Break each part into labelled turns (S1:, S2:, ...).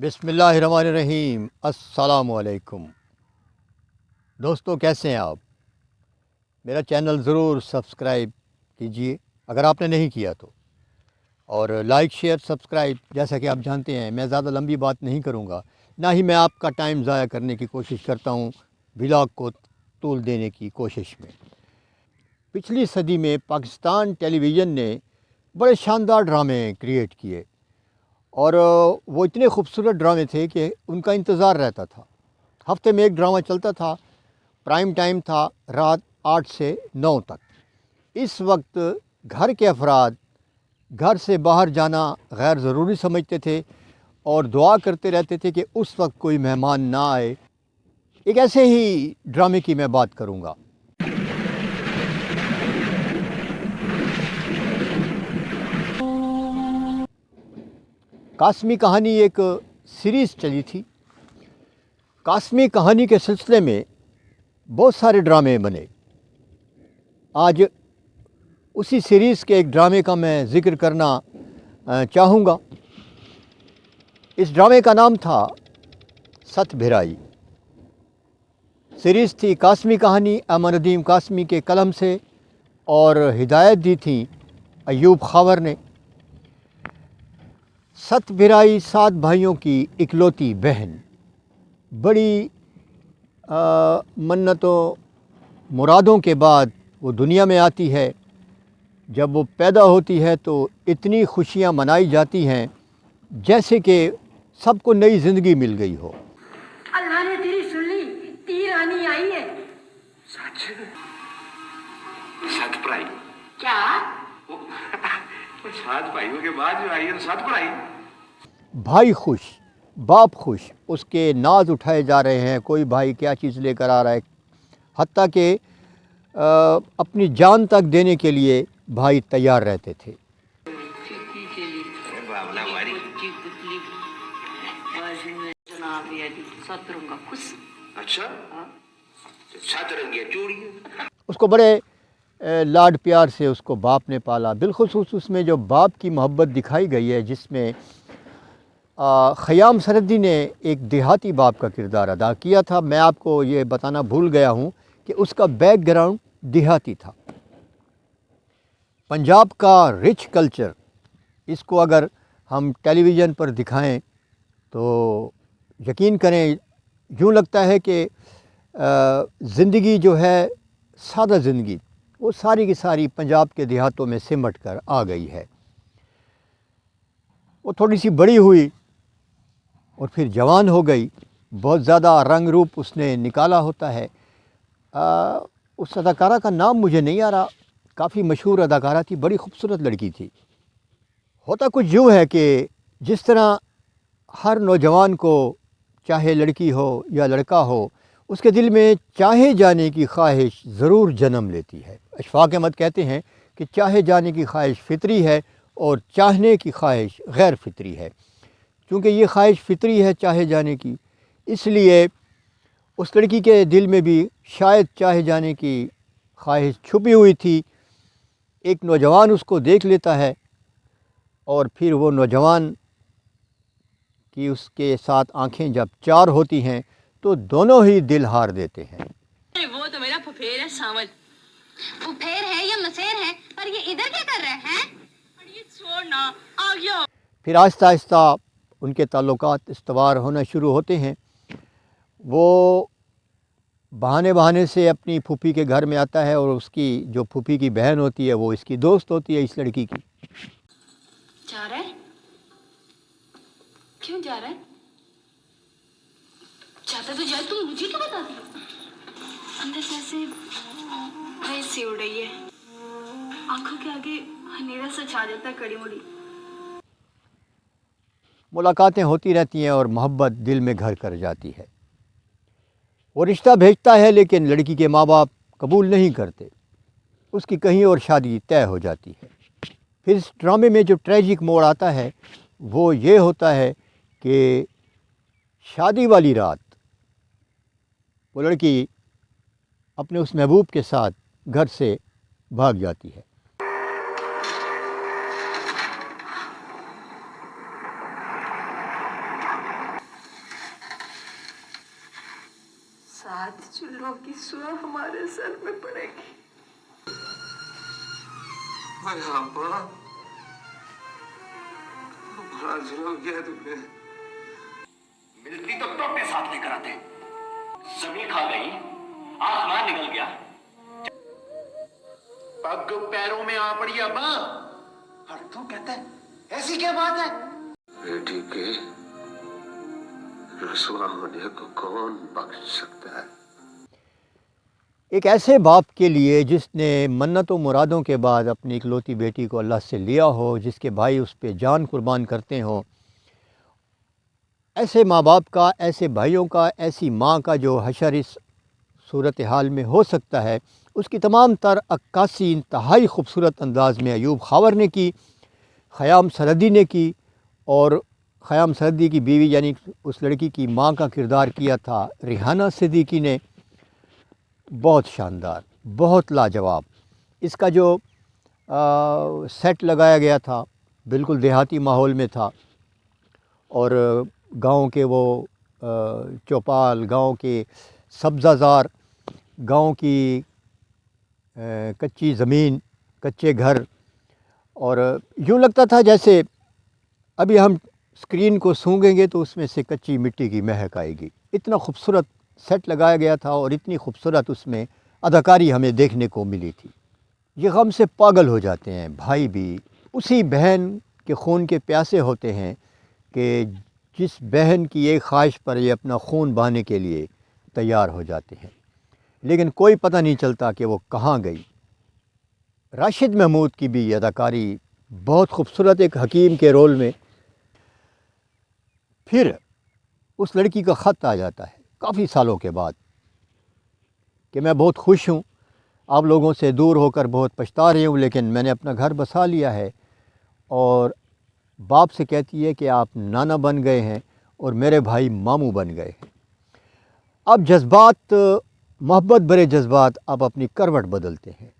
S1: بسم اللہ الرحمن الرحیم۔ السلام علیکم دوستو، کیسے ہیں آپ؟ میرا چینل ضرور سبسکرائب کیجئے اگر آپ نے نہیں کیا تو، اور لائک شیئر سبسکرائب۔ جیسا کہ آپ جانتے ہیں میں زیادہ لمبی بات نہیں کروں گا، نہ ہی میں آپ کا ٹائم ضائع کرنے کی کوشش کرتا ہوں ولاگ کو طول دینے کی کوشش میں۔ پچھلی صدی میں پاکستان ٹیلی ویژن نے بڑے شاندار ڈرامے کریٹ کیے، اور وہ اتنے خوبصورت ڈرامے تھے کہ ان کا انتظار رہتا تھا۔ ہفتے میں ایک ڈرامہ چلتا تھا، پرائم ٹائم تھا رات 8 سے 9 تک۔ اس وقت گھر کے افراد گھر سے باہر جانا غیر ضروری سمجھتے تھے اور دعا کرتے رہتے تھے کہ اس وقت کوئی مہمان نہ آئے۔ ایک ایسے ہی ڈرامے کی میں بات کروں گا۔ قاسمی کہانی ایک سیریز چلی تھی۔ قاسمی کہانی کے سلسلے میں بہت سارے ڈرامے بنے۔ آج اسی سیریز کے ایک ڈرامے کا میں ذکر کرنا چاہوں گا۔ اس ڈرامے کا نام تھا ست بھرائی۔ سیریز تھی قاسمی کہانی، احمد ندیم قاسمی کے قلم سے، اور ہدایت دی تھی ایوب خاور نے۔ ست بھرائی 7 بھائیوں کی اکلوتی بہن، بڑی منتوں مرادوں کے بعد وہ دنیا میں آتی ہے۔ جب وہ پیدا ہوتی ہے تو اتنی خوشیاں منائی جاتی ہیں جیسے کہ سب کو نئی زندگی مل گئی ہو۔
S2: اللہ نے تیری سن لی، تیر آنی آئی ہے۔
S3: سچ؟ سات پڑھائی
S2: کیا؟
S3: 7 بھائیوں کے بعد جو آئی ہے 7 پڑھائی۔
S1: بھائی خوش، باپ خوش، اس کے ناز اٹھائے جا رہے ہیں، کوئی بھائی کیا چیز لے کر آ رہا ہے، حتیٰ کہ اپنی جان تک دینے کے لیے بھائی تیار رہتے تھے۔
S3: بابلا ہماری اچھا 7 رنگیا چوڑی۔
S1: اس کو بڑے لاڈ پیار سے اس کو باپ نے پالا۔ بالخصوص اس میں جو باپ کی محبت دکھائی گئی ہے، جس میں خیام سردی نے ایک دیہاتی باپ کا کردار ادا کیا تھا۔ میں آپ کو یہ بتانا بھول گیا ہوں کہ اس کا بیک گراؤنڈ دیہاتی تھا۔ پنجاب کا رچ کلچر، اس کو اگر ہم ٹیلی ویژن پر دکھائیں تو یقین کریں یوں لگتا ہے کہ زندگی جو ہے، سادہ زندگی، وہ ساری کی ساری پنجاب کے دیہاتوں میں سمٹ کر آ گئی ہے۔ وہ تھوڑی سی بڑی ہوئی اور پھر جوان ہو گئی، بہت زیادہ رنگ روپ اس نے نکالا ہوتا ہے۔ اس اداکارہ کا نام مجھے نہیں آ رہا، کافی مشہور اداکارہ تھی، بڑی خوبصورت لڑکی تھی۔ ہوتا کچھ یوں ہے کہ جس طرح ہر نوجوان کو، چاہے لڑکی ہو یا لڑکا ہو، اس کے دل میں چاہے جانے کی خواہش ضرور جنم لیتی ہے۔ اشفاق احمد کہتے ہیں کہ چاہے جانے کی خواہش فطری ہے اور چاہنے کی خواہش غیر فطری ہے۔ چونکہ یہ خواہش فطری ہے چاہے جانے کی، اس لیے اس لڑکی کے دل میں بھی شاید چاہے جانے کی خواہش چھپی ہوئی تھی۔ ایک نوجوان اس کو دیکھ لیتا ہے اور پھر وہ نوجوان کی اس کے ساتھ آنکھیں جب چار ہوتی ہیں تو دونوں ہی دل ہار دیتے ہیں۔
S2: وہ تو میرا پھپھیر ہے ساول۔
S4: پھپھیر ہے یا مسیر ہے، پر یہ ادھر کیا کر رہے ہیں؟
S2: یہ چھوڑنا آ گیا۔
S1: پھر آہستہ آہستہ ان کے تعلقات استوار ہونا شروع ہوتے ہیں۔ وہ بہانے بہانے سے اپنی پھوپھی کے گھر میں آتا ہے، اور اس کی جو پھوپھی کی بہن ہوتی ہے وہ اس کی دوست ہوتی ہے، اس لڑکی کی۔
S4: جا رہا ہے؟ کیوں جا رہا ہے؟ جاتا تو جائے، تم مجھے کیوں بتا دیا؟ اندر سے ایسے بھینس سی اڑ رہی ہے، آنکھوں کے آگے اندھیرا سا چھا جاتا ہے، کڑی مڑی۔
S1: ملاقاتیں ہوتی رہتی ہیں اور محبت دل میں گھر کر جاتی ہے۔ وہ رشتہ بھیجتا ہے لیکن لڑکی کے ماں باپ قبول نہیں کرتے، اس کی کہیں اور شادی طے ہو جاتی ہے۔ پھر اس ڈرامے میں جو ٹریجک موڑ آتا ہے وہ یہ ہوتا ہے کہ شادی والی رات وہ لڑکی اپنے اس محبوب کے ساتھ گھر سے بھاگ جاتی ہے۔
S3: में पड़ेगी। अरे अब्बा, बड़ा जुल्म किया तुमने।
S5: मिलिट्री तो अपने साथ लेकर आते, जमीन खा गई, आसमान निकल गया, पग पैरों में आ पड़ी अब्बा। और तू कहता है ऐसी क्या बात है?
S3: बेटी के रुसवा होने को कौन बख्श सकता है?
S1: एक ऐसे बाप के लिए जिसने मन्नतों मुरादों के बाद अपनी इकलौती बेटी को अल्लाह से लिया हो, जिसके भाई उस पे जान कुर्बान करते हों, ऐसे माँ बाप का, ऐसे भाइयों का, ऐसी माँ का जो हशर इस सूरत हाल में हो सकता है, उसकी तमाम तर अक्कासी इंतहाई खूबसूरत अंदाज़ में अयूब खावर ने की, ख़याम सरहदी ने की, और ख़याम सरहदी की बीवी यानी उस लड़की की माँ का किरदार किया था रिहाना सिद्दीकी ने। बहुत शानदार, बहुत लाजवाब। इसका जो सेट लगाया गया था बिल्कुल देहाती माहौल में था, और गांव के वो चौपाल, गांव के सब्ज़ाज़ार, गांव की कच्ची ज़मीन, कच्चे घर, और यूँ लगता था जैसे अभी हम स्क्रीन को सूंघेंगे तो उसमें से कच्ची मिट्टी की महक आएगी। इतना खूबसूरत सेट लगाया गया था और इतनी खूबसूरत उसमें अदाकारी हमें देखने को मिली थी। ये गम से पागल हो जाते हैं भाई भी, उसी बहन के खून के प्यासे होते हैं कि जिस बहन की एक ख्वाहिश पर ये अपना खून बहाने के लिए तैयार हो जाते हैं, लेकिन कोई पता नहीं चलता कि वो कहाँ गई। राशिद महमूद की भी अदाकारी बहुत खूबसूरत, एक हकीम के रोल में। फिर उस लड़की का ख़त आ जाता है काफ़ी सालों के बाद कि मैं बहुत खुश हूँ, आप लोगों से दूर होकर बहुत पछता रही हूँ, लेकिन मैंने अपना घर बसा लिया है। और बाप से कहती है कि आप नाना बन गए हैं और मेरे भाई मामू बन गए हैं। अब जज्बात, मोहब्बत भरे जज्बात अब अपनी करवट बदलते हैं।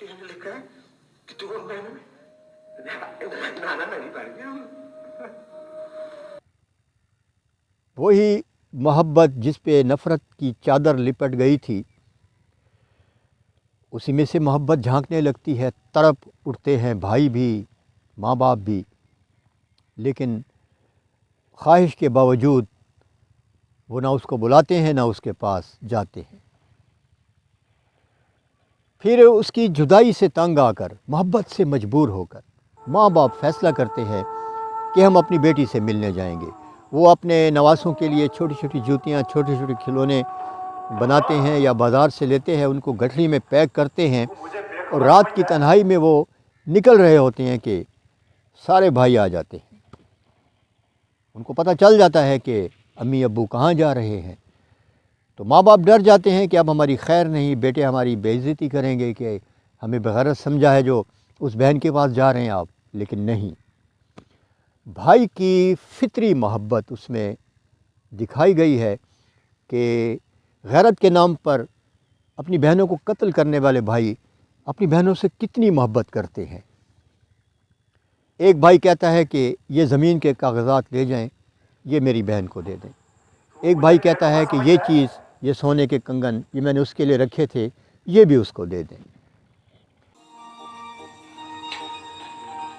S3: लिखा है कि तुम नाना नहीं बन गया।
S1: वही मोहब्बत जिस पे नफ़रत की चादर लिपट गई थी, उसी में से मोहब्बत झांकने लगती है। तड़प उठते हैं भाई भी, माँ बाप भी, लेकिन ख्वाहिश के बावजूद वो ना उसको बुलाते हैं ना उसके पास जाते हैं। फिर उसकी जुदाई से तंग आकर, मोहब्बत से मजबूर होकर माँ बाप फैसला करते हैं कि हम अपनी बेटी से मिलने जाएंगे। वो अपने नवासों के लिए छोटी छोटी जूतियाँ, छोटे छोटे खिलौने बनाते हैं या बाज़ार से लेते हैं, उनको गठरी में पैक करते हैं, और रात की तन्हाई में वो निकल रहे होते हैं कि सारे भाई आ जाते हैं। उनको पता चल जाता है कि अम्मी अब्बू कहाँ जा रहे हैं, तो माँ बाप डर जाते हैं कि अब हमारी खैर नहीं, बेटे हमारी बेइज्जती करेंगे कि हमें बेगैरत समझा है जो उस बहन के पास जा रहे हैं आप। लेकिन नहीं, भाई की फितरी मोहब्बत उसमें दिखाई गई है कि गैरत के नाम पर अपनी बहनों को कत्ल करने वाले भाई अपनी बहनों से कितनी मोहब्बत करते हैं। एक भाई कहता है कि ये ज़मीन के कागज़ात ले जाएं, ये मेरी बहन को दे दें। एक भाई कहता है कि ये चीज़, ये सोने के कंगन, ये मैंने उसके लिए रखे थे, ये भी उसको दे दें।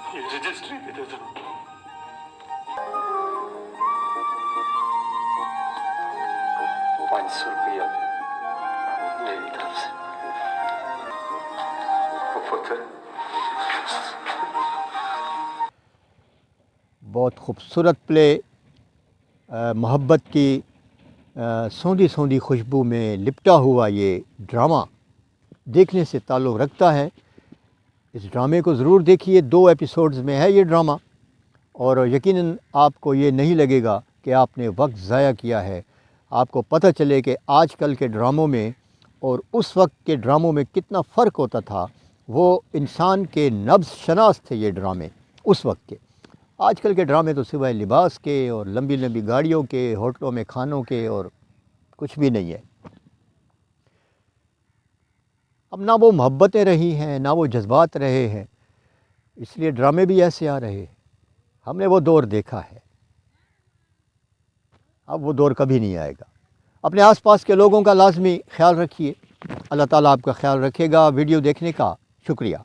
S5: ये रजिस्ट्री भी दे दो। 500 रुपया मेरी तरफ से। वो पुत्र
S1: बहुत खूबसूरत प्ले, मोहब्बत की सौंधी सौंधी खुशबू में लिपटा हुआ ये ड्रामा देखने से ताल्लुक़ रखता है। इस ड्रामे को ज़रूर देखिए, 2 एपिसोड्स में है ये ड्रामा, और यकीनन आपको ये नहीं लगेगा कि आपने वक्त ज़ाया किया है। आपको पता चले कि आजकल के ड्रामों में और उस वक्त के ड्रामों में कितना फ़र्क होता था। वो इंसान के नब्ज़ शनास थे ये ड्रामे उस वक्त के। आजकल के ड्रामे तो सिवाय लिबास के और लंबी लंबी गाड़ियों के, होटलों में खानों के, और कुछ भी नहीं है। अब ना वो मोहब्बतें रही हैं, ना वो जज्बात रहे हैं, इसलिए ड्रामे भी ऐसे आ रहे हैं। हमने वो दौर देखा है, अब वो दौर कभी नहीं आएगा। अपने आसपास के लोगों का लाजमी ख्याल रखिए। اللہ تعالیٰ آپ کا خیال رکھے گا. ویڈیو دیکھنے کا شکریہ.